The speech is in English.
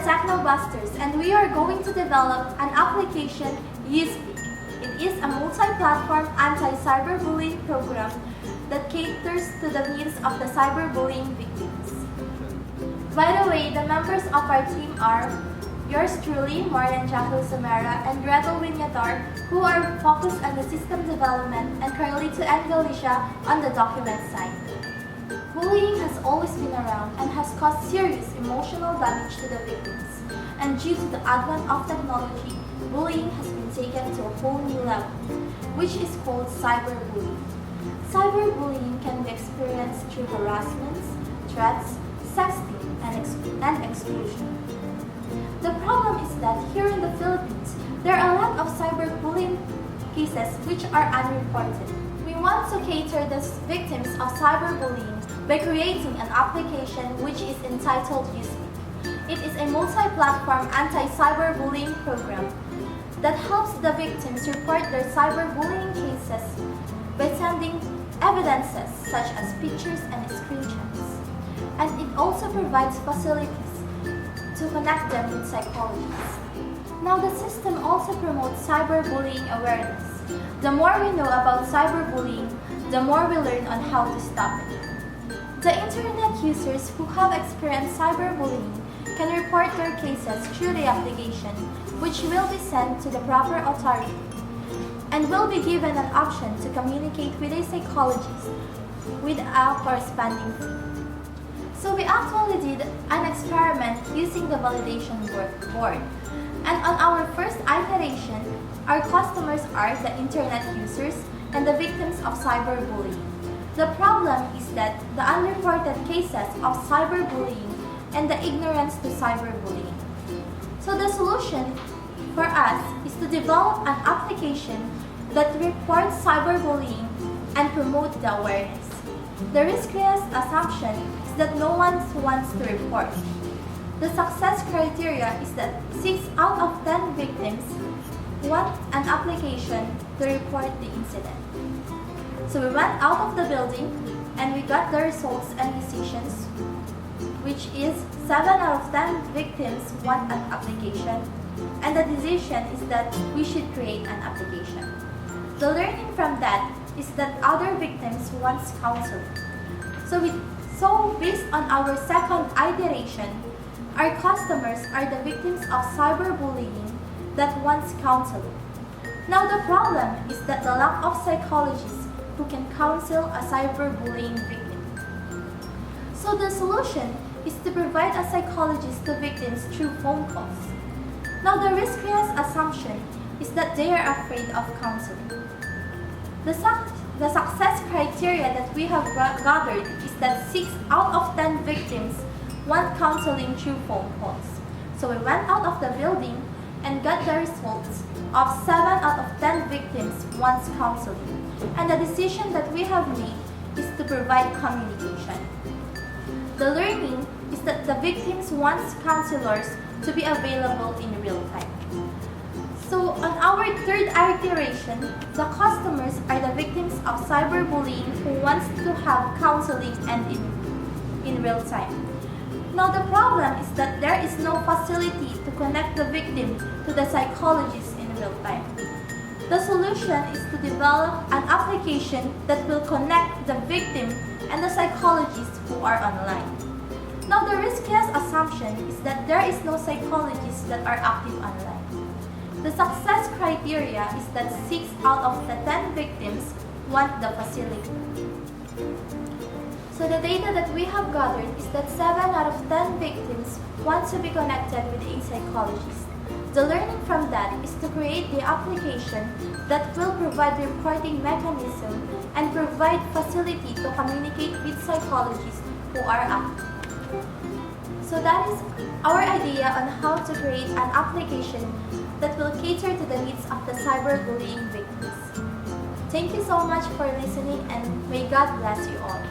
Technobusters, and we are going to develop an application, uSpeak. It is a multi-platform anti-cyberbullying program that caters to the needs of the cyberbullying victims. By the way, the members of our team are yours truly, Marian Jackal Samara and Gretel Winyatar, who are focused on the system development, and Carlito and Galicia on the document side. Bullying has always been around and has caused serious emotional damage to the victims. And due to the advent of technology, bullying has been taken to a whole new level, which is called cyberbullying. Cyberbullying can be experienced through harassments, threats, sexting, and exclusion. The problem is that here in the Philippines, there are a lot of cyberbullying cases which are unreported. We want to cater the victims of cyberbullying by creating an application which is entitled uSpeak. It is a multi-platform anti-cyberbullying program that helps the victims report their cyberbullying cases by sending evidences such as pictures and screenshots. And it also provides facilities to connect them with psychologists. Now, the system also promotes cyberbullying awareness. The more we know about cyberbullying, the more we learn on how to stop it. The internet users who have experienced cyberbullying can report their cases through the application, which will be sent to the proper authority and will be given an option to communicate with a psychologist with a corresponding fee. So we actually did an experiment using the validation board. And on our first iteration, our customers are the internet users and the victims of cyberbullying. The problem is that the unreported cases of cyberbullying and the ignorance to cyberbullying. So the solution for us is to develop an application that reports cyberbullying and promote the awareness. The riskiest assumption is that no one wants to report. The success criteria is that 6 out of 10 victims want an application to report the incident. So we went out of the building and we got the results and decisions, which is 7 out of 10 victims want an application, and the decision is that we should create an application. The learning from that is that other victims want counseling. So based on our second iteration, our customers are the victims of cyberbullying that wants counseling. Now the problem is that the lack of psychologists who can counsel a cyberbullying victim. So the solution is to provide a psychologist to victims through phone calls. Now the riskiest assumption is that they are afraid of counseling. The success criteria that we have gathered is that 6 out of 10 victims want counseling through phone calls. So we went out of the building and got the results of 7 out of 10 victims want counseling. And the decision that we have made is to provide communication. The learning is that the victims want counselors to be available in real time. So on our third iteration, the customers are the victims of cyberbullying who wants to have counseling and in real time. Now the problem is that there is no facility to connect the victim to the psychologist in real time. The solution is to develop an application that will connect the victim and the psychologists who are online. Now the riskiest assumption is that there is no psychologists that are active online. The success criteria is that 6 out of the 10 victims want the facility. So the data that we have gathered is that 7 out of 10 victims want to be connected with a psychologist. The learning from that is to create the application that will provide reporting mechanism and provide facility to communicate with psychologists who are active. So that is our idea on how to create an application that will cater to the needs of the cyberbullying victims. Thank you so much for listening, and may God bless you all.